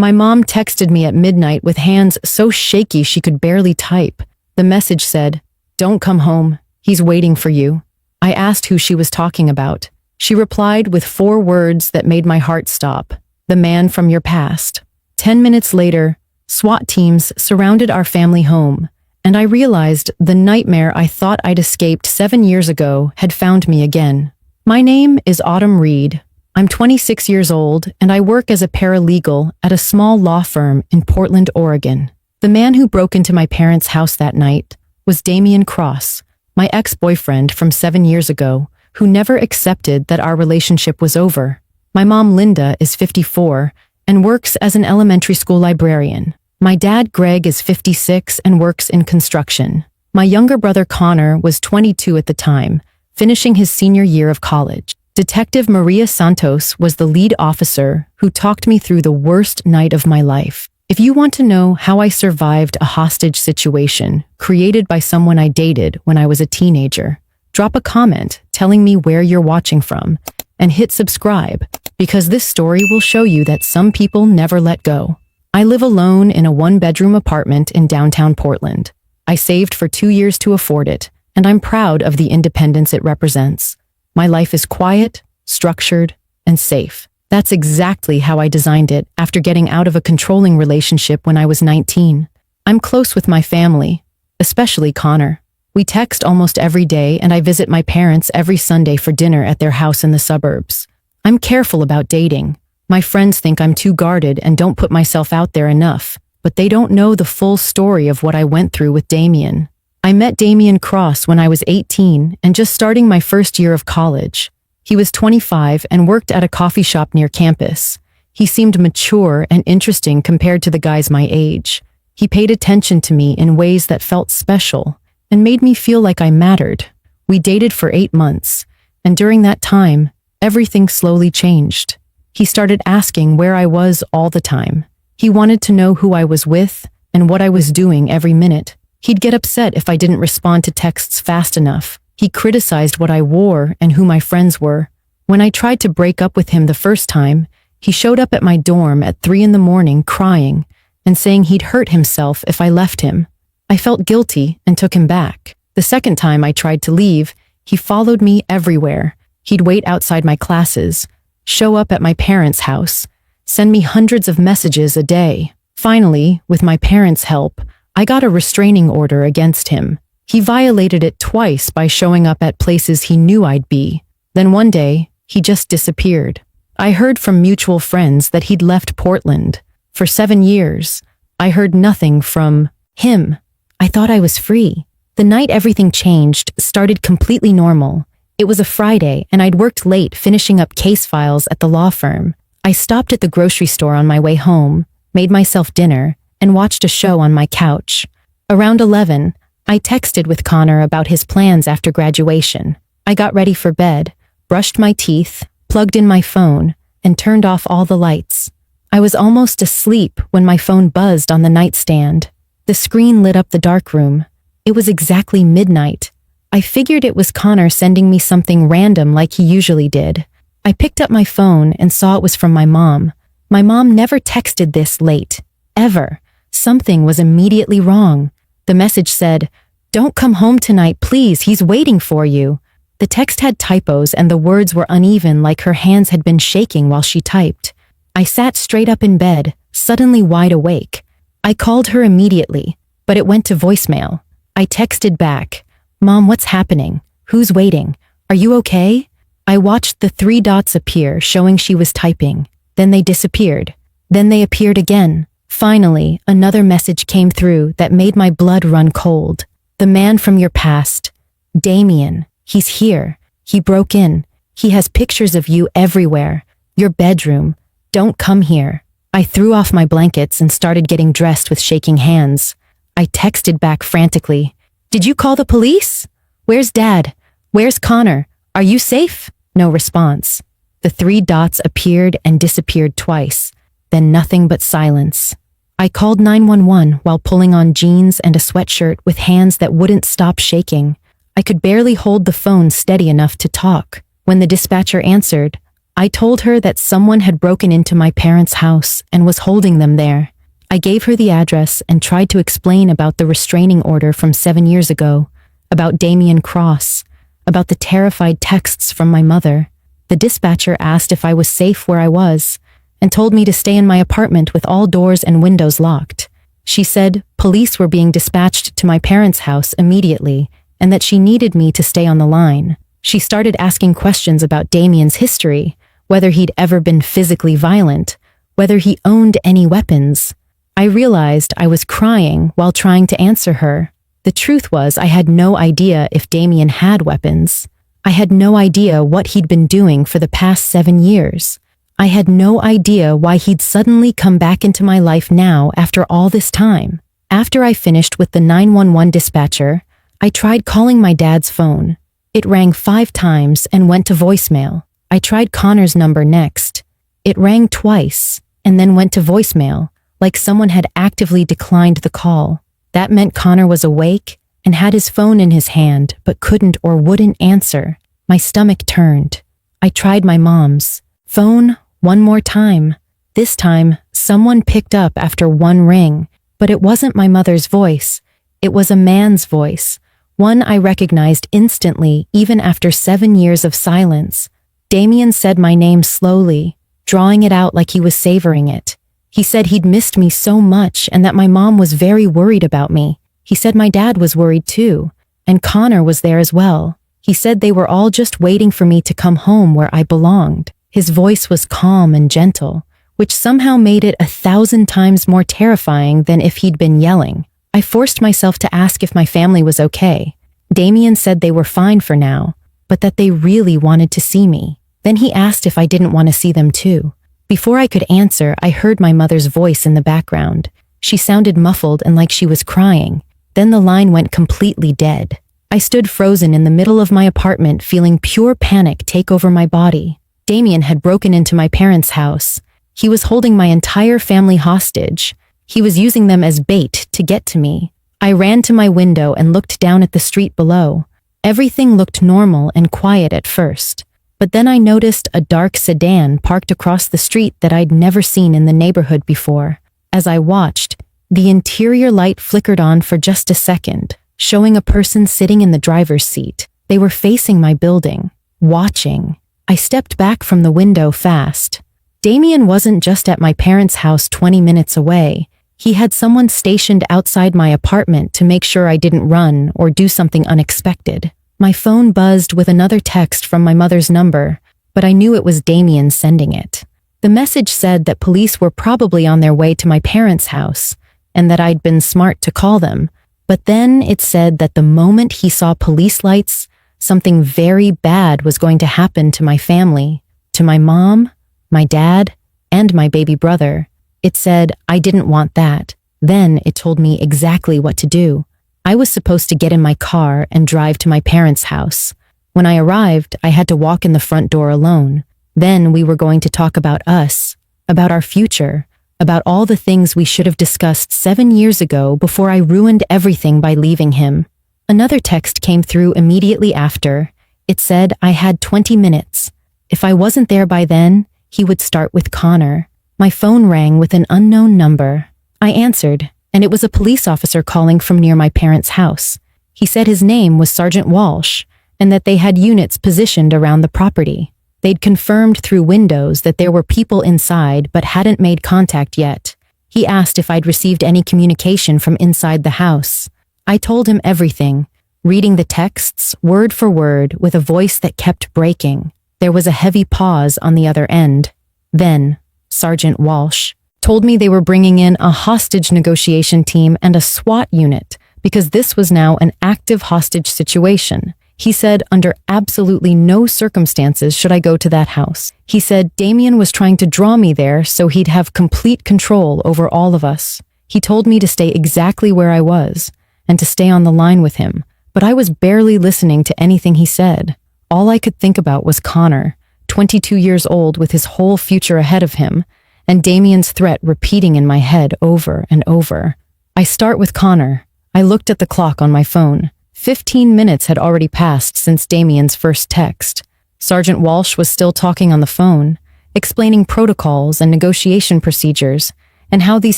My mom texted me at midnight with hands so shaky she could barely type. The message said, "Don't come home. He's waiting for you." I asked who she was talking about. She replied with 4 words that made my heart stop. "The man from your past." 10 minutes later, SWAT teams surrounded our family home, and I realized the nightmare I thought I'd escaped 7 years ago had found me again. My name is Autumn Reed. I'm 26 years old, and I work as a paralegal at a small law firm in Portland, Oregon. The man who broke into my parents' house that night was Damian Cross, my ex-boyfriend from 7 years ago, who never accepted that our relationship was over. My mom, Linda, is 54 and works as an elementary school librarian. My dad, Greg, is 56 and works in construction. My younger brother, Connor, was 22 at the time, finishing his senior year of college. Detective Maria Santos was the lead officer who talked me through the worst night of my life. If you want to know how I survived a hostage situation created by someone I dated when I was a teenager, drop a comment telling me where you're watching from and hit subscribe, because this story will show you that some people never let go. I live alone in a 1-bedroom apartment in downtown Portland. I saved for 2 years to afford it, and I'm proud of the independence it represents. My life is quiet, structured, and safe. That's exactly how I designed it after getting out of a controlling relationship when I was 19. I'm close with my family, especially Connor. We text almost every day, and I visit my parents every Sunday for dinner at their house in the suburbs. I'm careful about dating. My friends think I'm too guarded and don't put myself out there enough, but they don't know the full story of what I went through with Damian. I met Damian Cross when I was 18 and just starting my first year of college. He was 25 and worked at a coffee shop near campus. He seemed mature and interesting compared to the guys my age. He paid attention to me in ways that felt special and made me feel like I mattered. We dated for 8 months, and during that time, everything slowly changed. He started asking where I was all the time. He wanted to know who I was with and what I was doing every minute. He'd get upset if I didn't respond to texts fast enough. He criticized what I wore and who my friends were. When I tried to break up with him the first time, he showed up at my dorm at 3 in the morning crying and saying he'd hurt himself if I left him. I felt guilty and took him back. The second time I tried to leave, he followed me everywhere. He'd wait outside my classes, show up at my parents' house, send me hundreds of messages a day. Finally, with my parents' help, I got a restraining order against him. He violated it twice by showing up at places he knew I'd be. Then one day, he just disappeared. I heard from mutual friends that he'd left Portland. For 7 years, I heard nothing from him. I thought I was free. The night everything changed started completely normal. It was a Friday, and I'd worked late finishing up case files at the law firm. I stopped at the grocery store on my way home, made myself dinner, and watched a show on my couch. Around 11, I texted with Connor about his plans after graduation. I got ready for bed, brushed my teeth, plugged in my phone, and turned off all the lights. I was almost asleep when my phone buzzed on the nightstand. The screen lit up the dark room. It was exactly midnight. I figured it was Connor sending me something random like he usually did. I picked up my phone and saw it was from my mom. My mom never texted this late, ever. Something was immediately wrong. The message said, "Don't come home tonight, please, he's waiting for you." The text had typos and the words were uneven, like her hands had been shaking while she typed. I sat straight up in bed, suddenly wide awake. I called her immediately, but it went to voicemail. I texted back, "Mom, what's happening? Who's waiting? Are you okay?" I watched the 3 dots appear, showing she was typing. Then they disappeared. Then they appeared again. Finally, another message came through that made my blood run cold. "The man from your past. Damian. He's here. He broke in. He has pictures of you everywhere. Your bedroom. Don't come here." I threw off my blankets and started getting dressed with shaking hands. I texted back frantically, "Did you call the police? Where's Dad? Where's Connor? Are you safe?" No response. The 3 dots appeared and disappeared twice, then nothing but silence. I called 911 while pulling on jeans and a sweatshirt with hands that wouldn't stop shaking. I could barely hold the phone steady enough to talk. When the dispatcher answered, I told her that someone had broken into my parents' house and was holding them there. I gave her the address and tried to explain about the restraining order from 7 years ago, about Damien Cross, about the terrified texts from my mother. The dispatcher asked if I was safe where I was and told me to stay in my apartment with all doors and windows locked. She said police were being dispatched to my parents' house immediately and that she needed me to stay on the line. She started asking questions about Damien's history, whether he'd ever been physically violent, whether he owned any weapons. I realized I was crying while trying to answer her. The truth was I had no idea if Damien had weapons. I had no idea what he'd been doing for the past 7 years. I had no idea why he'd suddenly come back into my life now after all this time. After I finished with the 911 dispatcher, I tried calling my dad's phone. It rang 5 times and went to voicemail. I tried Connor's number next. It rang twice and then went to voicemail, like someone had actively declined the call. That meant Connor was awake and had his phone in his hand but couldn't or wouldn't answer. My stomach turned. I tried my mom's phone one more time. This time, someone picked up after 1 ring, but it wasn't my mother's voice. It was a man's voice, one I recognized instantly even after 7 years of silence. Damien said my name slowly, drawing it out like he was savoring it. He said he'd missed me so much and that my mom was very worried about me. He said my dad was worried too, and Connor was there as well. He said they were all just waiting for me to come home where I belonged. His voice was calm and gentle, which somehow made it 1,000 times more terrifying than if he'd been yelling. I forced myself to ask if my family was okay. Damien said they were fine for now, but that they really wanted to see me. Then he asked if I didn't want to see them too. Before I could answer, I heard my mother's voice in the background. She sounded muffled and like she was crying. Then the line went completely dead. I stood frozen in the middle of my apartment, feeling pure panic take over my body. Damien had broken into my parents' house. He was holding my entire family hostage. He was using them as bait to get to me. I ran to my window and looked down at the street below. Everything looked normal and quiet at first. But then I noticed a dark sedan parked across the street that I'd never seen in the neighborhood before. As I watched, the interior light flickered on for just a second, showing a person sitting in the driver's seat. They were facing my building, watching. I stepped back from the window fast. Damien wasn't just at my parents' house 20 minutes away. He had someone stationed outside my apartment to make sure I didn't run or do something unexpected. My phone buzzed with another text from my mother's number, but I knew it was Damien sending it. The message said that police were probably on their way to my parents' house and that I'd been smart to call them. But then it said that the moment he saw police lights, something very bad was going to happen to my family, to my mom, my dad, and my baby brother. It said I didn't want that. Then it told me exactly what to do. I was supposed to get in my car and drive to my parents' house. When I arrived, I had to walk in the front door alone. Then we were going to talk about us, about our future, about all the things we should have discussed 7 years ago before I ruined everything by leaving him. Another text came through immediately after. It said I had 20 minutes. If I wasn't there by then, he would start with Connor. My phone rang with an unknown number. I answered, and it was a police officer calling from near my parents' house. He said his name was Sergeant Walsh, and that they had units positioned around the property. They'd confirmed through windows that there were people inside but hadn't made contact yet. He asked if I'd received any communication from inside the house. I told him everything, reading the texts word for word with a voice that kept breaking. There was a heavy pause on the other end. Then, Sergeant Walsh told me they were bringing in a hostage negotiation team and a SWAT unit because this was now an active hostage situation. He said under absolutely no circumstances should I go to that house. He said Damien was trying to draw me there so he'd have complete control over all of us. He told me to stay exactly where I was and to stay on the line with him, but I was barely listening to anything he said. All I could think about was Connor, 22 years old with his whole future ahead of him, and Damien's threat repeating in my head over and over. I start with Connor. I looked at the clock on my phone. 15 minutes had already passed since Damien's first text. Sergeant Walsh was still talking on the phone, explaining protocols and negotiation procedures and how these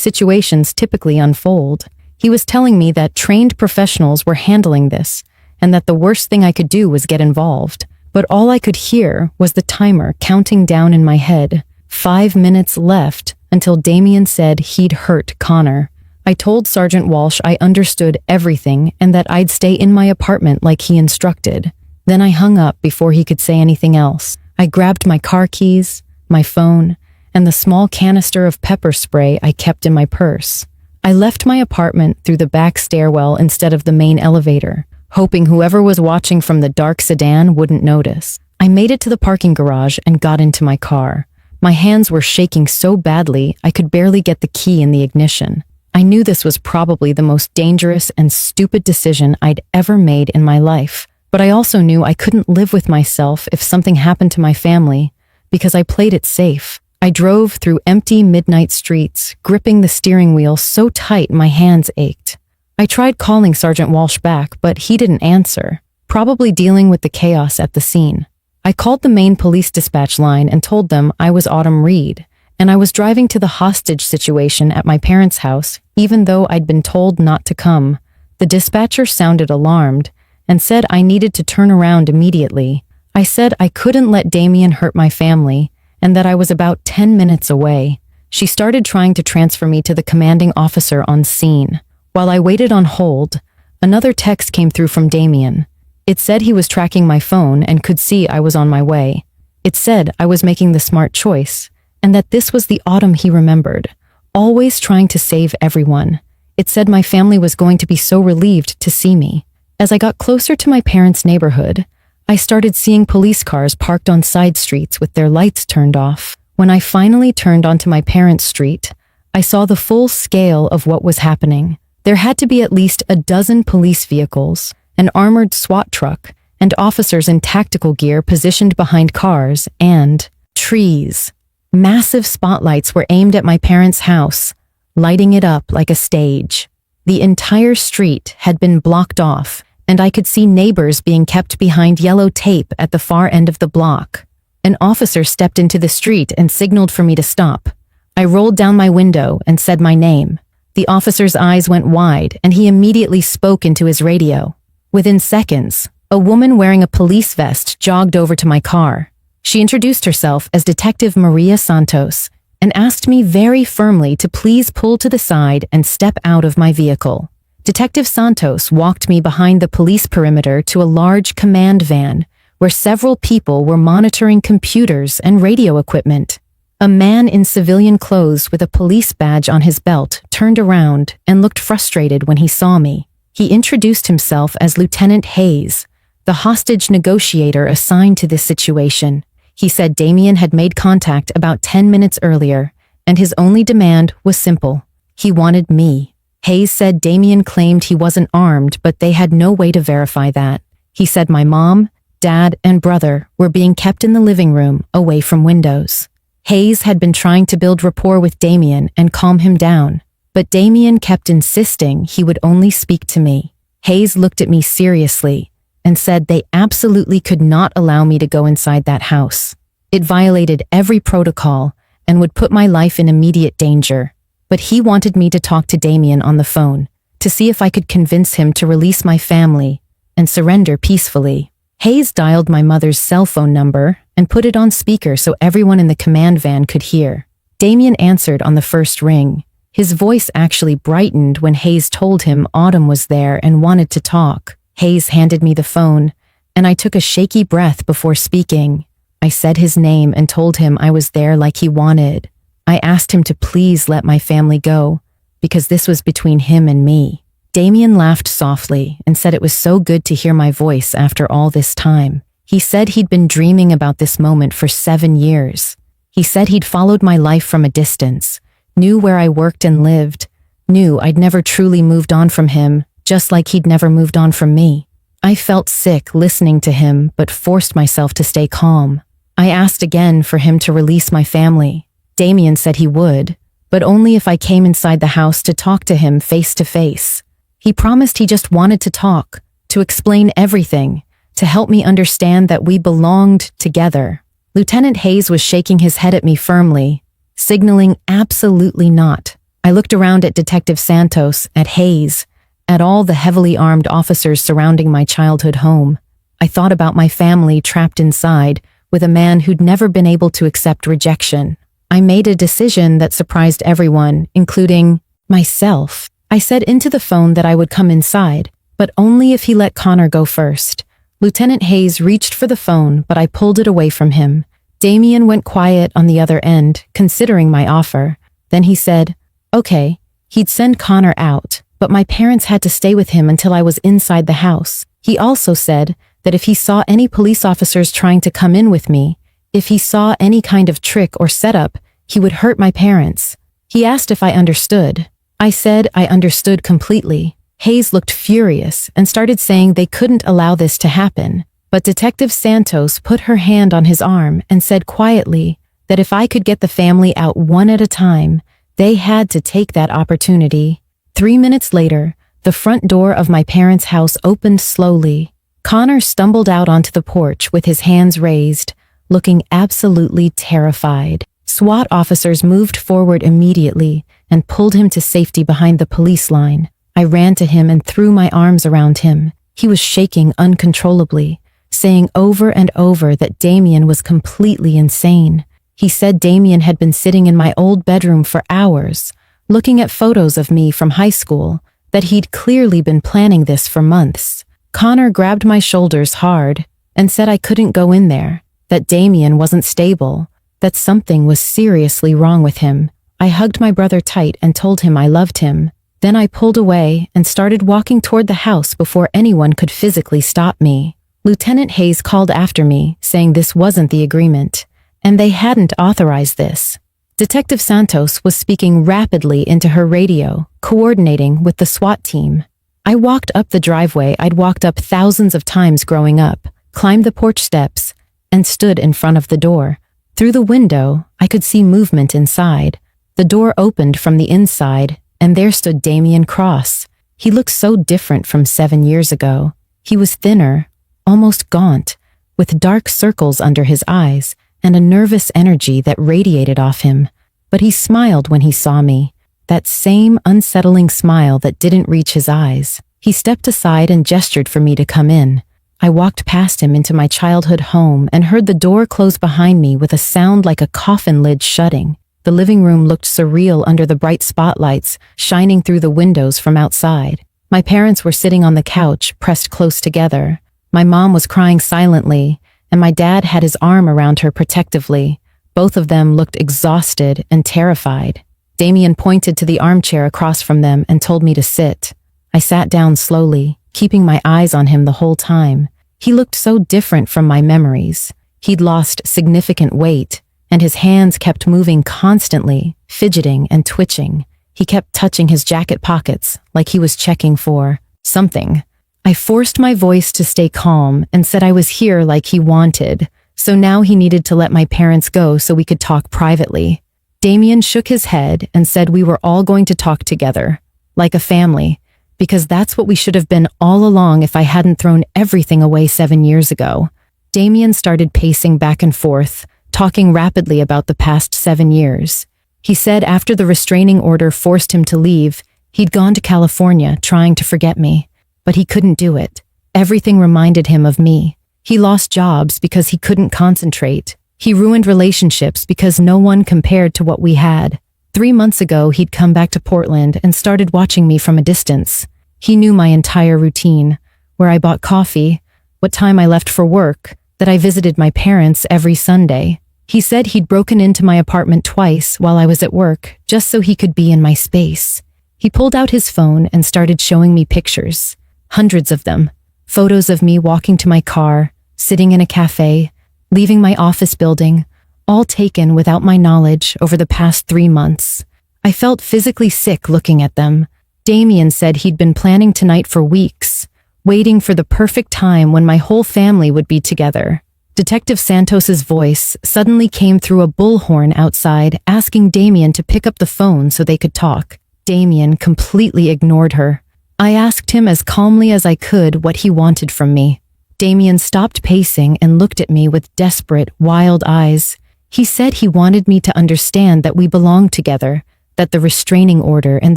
situations typically unfold. He was telling me that trained professionals were handling this and that the worst thing I could do was get involved. But all I could hear was the timer counting down in my head. 5 minutes left until Damien said he'd hurt Connor. I told Sergeant Walsh I understood everything and that I'd stay in my apartment like he instructed. Then I hung up before he could say anything else. I grabbed my car keys, my phone, and the small canister of pepper spray I kept in my purse. I left my apartment through the back stairwell instead of the main elevator, hoping whoever was watching from the dark sedan wouldn't notice. I made it to the parking garage and got into my car. My hands were shaking so badly I could barely get the key in the ignition. I knew this was probably the most dangerous and stupid decision I'd ever made in my life, but I also knew I couldn't live with myself if something happened to my family, because I played it safe. I drove through empty midnight streets, gripping the steering wheel so tight my hands ached. I tried calling Sergeant Walsh back, but he didn't answer, probably dealing with the chaos at the scene. I called the main police dispatch line and told them I was Autumn Reed, and I was driving to the hostage situation at my parents' house, even though I'd been told not to come. The dispatcher sounded alarmed and said I needed to turn around immediately. I said I couldn't let Damien hurt my family and that I was about 10 minutes away. She started trying to transfer me to the commanding officer on scene. While I waited on hold, another text came through from Damien. It said he was tracking my phone and could see I was on my way. It said I was making the smart choice and that this was the Autumn he remembered, always trying to save everyone. It said my family was going to be so relieved to see me. As I got closer to my parents' neighborhood, I started seeing police cars parked on side streets with their lights turned off. When I finally turned onto my parents' street, I saw the full scale of what was happening. There had to be at least a dozen police vehicles, an armored SWAT truck, and officers in tactical gear positioned behind cars and trees. Massive spotlights were aimed at my parents' house, lighting it up like a stage. The entire street had been blocked off, and I could see neighbors being kept behind yellow tape at the far end of the block. An officer stepped into the street and signaled for me to stop. I rolled down my window and said my name. The officer's eyes went wide, and he immediately spoke into his radio. Within seconds, a woman wearing a police vest jogged over to my car. She introduced herself as Detective Maria Santos and asked me very firmly to please pull to the side and step out of my vehicle. Detective Santos walked me behind the police perimeter to a large command van where several people were monitoring computers and radio equipment. A man in civilian clothes with a police badge on his belt turned around and looked frustrated when he saw me. He introduced himself as Lieutenant Hayes, the hostage negotiator assigned to this situation. He said Damien had made contact about 10 minutes earlier, and his only demand was simple. He wanted me. Hayes said Damien claimed he wasn't armed, but they had no way to verify that. He said my mom, dad, and brother were being kept in the living room, away from windows. Hayes had been trying to build rapport with Damien and calm him down, but Damien kept insisting he would only speak to me. Hayes looked at me seriously and said they absolutely could not allow me to go inside that house. It violated every protocol and would put my life in immediate danger. But he wanted me to talk to Damien on the phone to see if I could convince him to release my family and surrender peacefully. Hayes dialed my mother's cell phone number and put it on speaker so everyone in the command van could hear. Damien answered on the first ring. His voice actually brightened when Hayes told him Autumn was there and wanted to talk. Hayes handed me the phone, and I took a shaky breath before speaking. I said his name and told him I was there like he wanted. I asked him to please let my family go, because this was between him and me. Damien laughed softly and said it was so good to hear my voice after all this time. He said he'd been dreaming about this moment for 7 years. He said he'd followed my life from a distance, knew where I worked and lived, knew I'd never truly moved on from him, just like he'd never moved on from me. I felt sick listening to him, but forced myself to stay calm. I asked again for him to release my family. Damien said he would, but only if I came inside the house to talk to him face to face. He promised he just wanted to talk, to explain everything, to help me understand that we belonged together. Lieutenant Hayes was shaking his head at me firmly, signaling absolutely not. I looked around at Detective Santos, at Hayes, at all the heavily armed officers surrounding my childhood home. I thought about my family trapped inside with a man who'd never been able to accept rejection. I made a decision that surprised everyone, including myself. I said into the phone that I would come inside, but only if he let Connor go first. Lieutenant Hayes reached for the phone, but I pulled it away from him. Damien went quiet on the other end, considering my offer. Then he said, okay, he'd send Connor out, but my parents had to stay with him until I was inside the house. He also said that if he saw any police officers trying to come in with me, if he saw any kind of trick or setup, he would hurt my parents. He asked if I understood. I said I understood completely. Hayes looked furious and started saying they couldn't allow this to happen. But Detective Santos put her hand on his arm and said quietly that if I could get the family out one at a time, they had to take that opportunity. 3 minutes later, the front door of my parents' house opened slowly. Connor stumbled out onto the porch with his hands raised, looking absolutely terrified. SWAT officers moved forward immediately and pulled him to safety behind the police line. I ran to him and threw my arms around him. He was shaking uncontrollably, saying over and over that Damien was completely insane. He said Damien had been sitting in my old bedroom for hours, looking at photos of me from high school, that he'd clearly been planning this for months. Connor grabbed my shoulders hard and said I couldn't go in there, that Damien wasn't stable, that something was seriously wrong with him. I hugged my brother tight and told him I loved him. Then I pulled away and started walking toward the house before anyone could physically stop me. Lieutenant Hayes called after me, saying this wasn't the agreement, and they hadn't authorized this. Detective Santos was speaking rapidly into her radio, coordinating with the SWAT team. I walked up the driveway I'd walked up thousands of times growing up, climbed the porch steps, and stood in front of the door. Through the window, I could see movement inside. The door opened from the inside, and there stood Damien Cross. He looked so different from 7 years ago. He was thinner, almost gaunt, with dark circles under his eyes and a nervous energy that radiated off him. But he smiled when he saw me, that same unsettling smile that didn't reach his eyes. He stepped aside and gestured for me to come in. I walked past him into my childhood home and heard the door close behind me with a sound like a coffin lid shutting. The living room looked surreal under the bright spotlights shining through the windows from outside. My parents were sitting on the couch, pressed close together. My mom was crying silently, and my dad had his arm around her protectively. Both of them looked exhausted and terrified. Damien pointed to the armchair across from them and told me to sit. I sat down slowly, keeping my eyes on him the whole time. He looked so different from my memories. He'd lost significant weight, and his hands kept moving constantly, fidgeting and twitching. He kept touching his jacket pockets like he was checking for something. I forced my voice to stay calm and said I was here like he wanted, so now he needed to let my parents go so we could talk privately. Damien shook his head and said we were all going to talk together, like a family, because that's what we should have been all along if I hadn't thrown everything away 7 years ago. Damien started pacing back and forth, talking rapidly about the past 7 years. He said after the restraining order forced him to leave, he'd gone to California trying to forget me, but he couldn't do it. Everything reminded him of me. He lost jobs because he couldn't concentrate. He ruined relationships because no one compared to what we had. 3 months ago, he'd come back to Portland and started watching me from a distance. He knew my entire routine, where I bought coffee, what time I left for work, that I visited my parents every Sunday. He said he'd broken into my apartment twice while I was at work, just so he could be in my space. He pulled out his phone and started showing me pictures. Hundreds of them. Photos of me walking to my car, sitting in a cafe, leaving my office building, all taken without my knowledge over the past 3 months. I felt physically sick looking at them. Damien said he'd been planning tonight for weeks, waiting for the perfect time when my whole family would be together. Detective Santos's voice suddenly came through a bullhorn outside, asking Damien to pick up the phone so they could talk. Damien completely ignored her. I asked him as calmly as I could what he wanted from me. Damien stopped pacing and looked at me with desperate, wild eyes. He said he wanted me to understand that we belonged together, that the restraining order and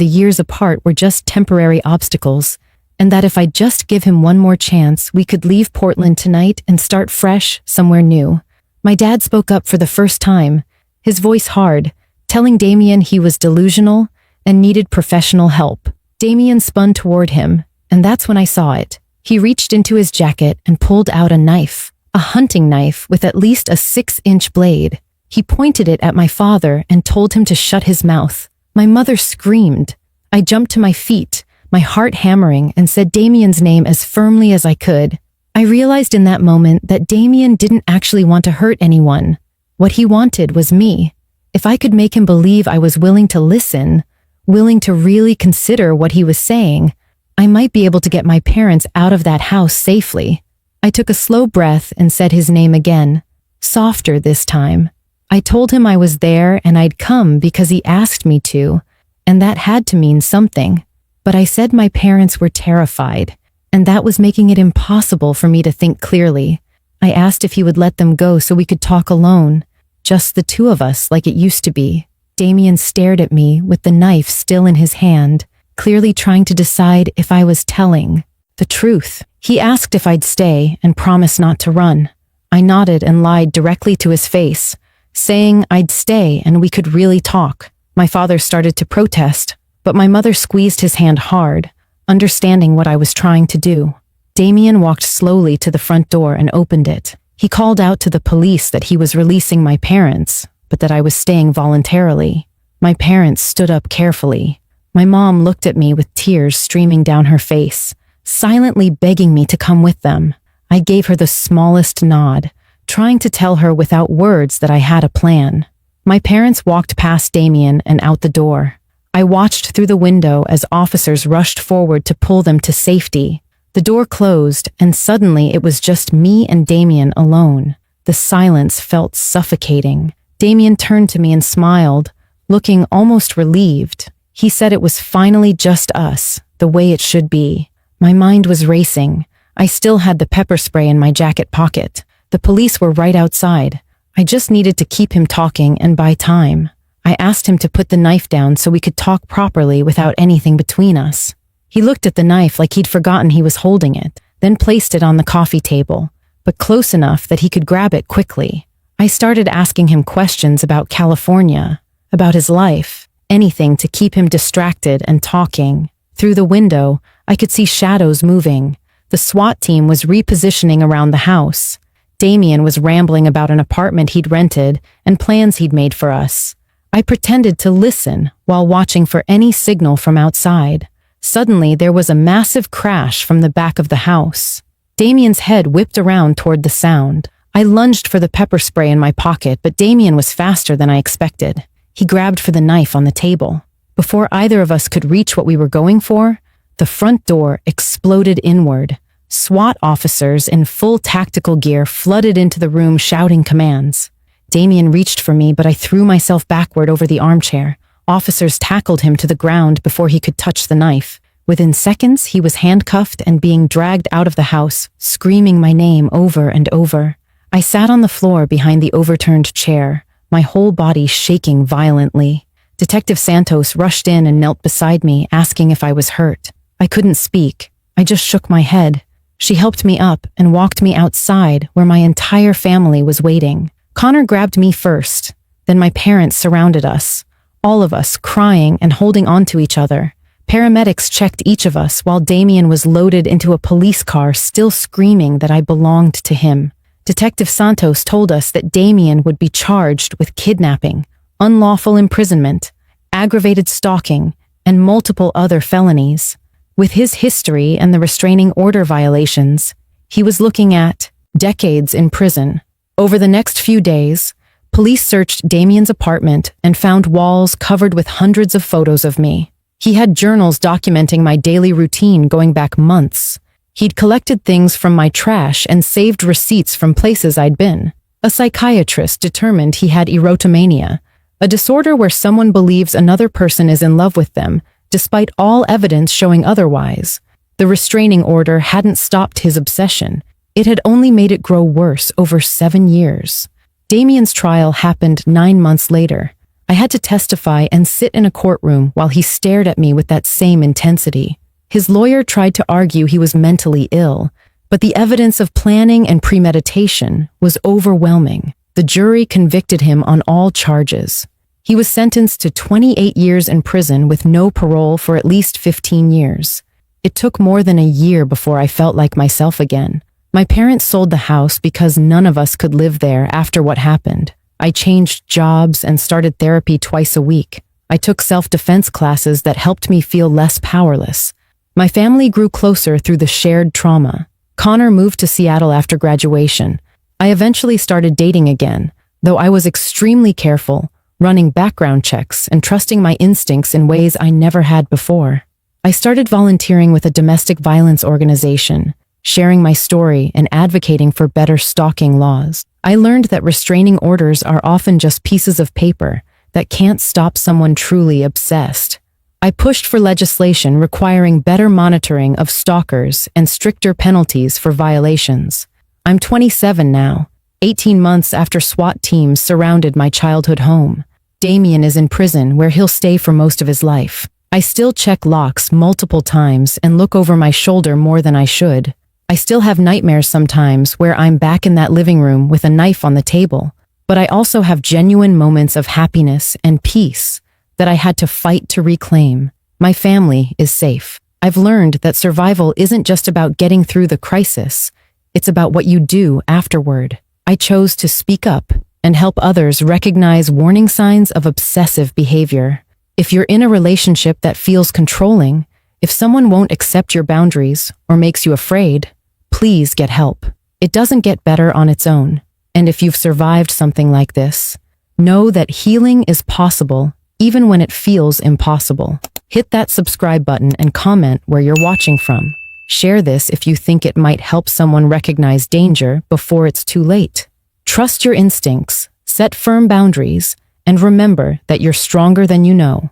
the years apart were just temporary obstacles, and that if I'd just give him one more chance, we could leave Portland tonight and start fresh somewhere new. My dad spoke up for the first time, his voice hard, telling Damien he was delusional and needed professional help. Damien spun toward him, and that's when I saw it. He reached into his jacket and pulled out a knife, a hunting knife with at least a 6-inch blade. He pointed it at my father and told him to shut his mouth. My mother screamed. I jumped to my feet, my heart hammering, and said Damien's name as firmly as I could. I realized in that moment that Damien didn't actually want to hurt anyone. What he wanted was me. If I could make him believe I was willing to listen, willing to really consider what he was saying, I might be able to get my parents out of that house safely. I took a slow breath and said his name again, softer this time. I told him I was there and I'd come because he asked me to, and that had to mean something. But I said my parents were terrified, and that was making it impossible for me to think clearly. I asked if he would let them go so we could talk alone, just the two of us like it used to be. Damien stared at me with the knife still in his hand, clearly trying to decide if I was telling the truth. He asked if I'd stay and promise not to run. I nodded and lied directly to his face, saying I'd stay and we could really talk. My father started to protest, but my mother squeezed his hand hard, understanding what I was trying to do. Damien walked slowly to the front door and opened it. He called out to the police that he was releasing my parents, but that I was staying voluntarily. My parents stood up carefully. My mom looked at me with tears streaming down her face, silently begging me to come with them. I gave her the smallest nod, trying to tell her without words that I had a plan. My parents walked past Damien and out the door. I watched through the window as officers rushed forward to pull them to safety. The door closed, and suddenly it was just me and Damien alone. The silence felt suffocating. Damien turned to me and smiled, looking almost relieved. He said it was finally just us, the way it should be. My mind was racing. I still had the pepper spray in my jacket pocket. The police were right outside. I just needed to keep him talking and buy time. I asked him to put the knife down so we could talk properly without anything between us. He looked at the knife like he'd forgotten he was holding it, then placed it on the coffee table, but close enough that he could grab it quickly. I started asking him questions about California, about his life, anything to keep him distracted and talking. Through the window, I could see shadows moving. The SWAT team was repositioning around the house. Damien was rambling about an apartment he'd rented and plans he'd made for us. I pretended to listen while watching for any signal from outside. Suddenly, there was a massive crash from the back of the house. Damien's head whipped around toward the sound. I lunged for the pepper spray in my pocket, but Damien was faster than I expected. He grabbed for the knife on the table. Before either of us could reach what we were going for, the front door exploded inward. SWAT officers in full tactical gear flooded into the room shouting commands. Damien reached for me, but I threw myself backward over the armchair. Officers tackled him to the ground before he could touch the knife. Within seconds, he was handcuffed and being dragged out of the house, screaming my name over and over. I sat on the floor behind the overturned chair, my whole body shaking violently. Detective Santos rushed in and knelt beside me, asking if I was hurt. I couldn't speak. I just shook my head. She helped me up and walked me outside where my entire family was waiting. Connor grabbed me first. Then my parents surrounded us, all of us crying and holding on to each other. Paramedics checked each of us while Damien was loaded into a police car, still screaming that I belonged to him. Detective Santos told us that Damien would be charged with kidnapping, unlawful imprisonment, aggravated stalking, and multiple other felonies. With his history and the restraining order violations, he was looking at decades in prison. Over the next few days, police searched Damien's apartment and found walls covered with hundreds of photos of me. He had journals documenting my daily routine going back months. He'd collected things from my trash and saved receipts from places I'd been. A psychiatrist determined he had erotomania, a disorder where someone believes another person is in love with them, despite all evidence showing otherwise. The restraining order hadn't stopped his obsession. It had only made it grow worse over 7 years. Damien's trial happened 9 months later. I had to testify and sit in a courtroom while he stared at me with that same intensity. His lawyer tried to argue he was mentally ill, but the evidence of planning and premeditation was overwhelming. The jury convicted him on all charges. He was sentenced to 28 years in prison with no parole for at least 15 years. It took more than a year before I felt like myself again. My parents sold the house because none of us could live there after what happened. I changed jobs and started therapy twice a week. I took self-defense classes that helped me feel less powerless. My family grew closer through the shared trauma. Connor moved to Seattle after graduation. I eventually started dating again, though I was extremely careful, running background checks and trusting my instincts in ways I never had before. I started volunteering with a domestic violence organization, sharing my story and advocating for better stalking laws. I learned that restraining orders are often just pieces of paper that can't stop someone truly obsessed. I pushed for legislation requiring better monitoring of stalkers and stricter penalties for violations. I'm 27 now, 18 months after SWAT teams surrounded my childhood home. Damien is in prison where he'll stay for most of his life. I still check locks multiple times and look over my shoulder more than I should. I still have nightmares sometimes where I'm back in that living room with a knife on the table, but I also have genuine moments of happiness and peace that I had to fight to reclaim. My family is safe. I've learned that survival isn't just about getting through the crisis. It's about what you do afterward. I chose to speak up and help others recognize warning signs of obsessive behavior. If you're in a relationship that feels controlling, if someone won't accept your boundaries or makes you afraid, please get help. It doesn't get better on its own. And if you've survived something like this, know that healing is possible even when it feels impossible. Hit that subscribe button and comment where you're watching from. Share this if you think it might help someone recognize danger before it's too late. Trust your instincts, set firm boundaries, and remember that you're stronger than you know.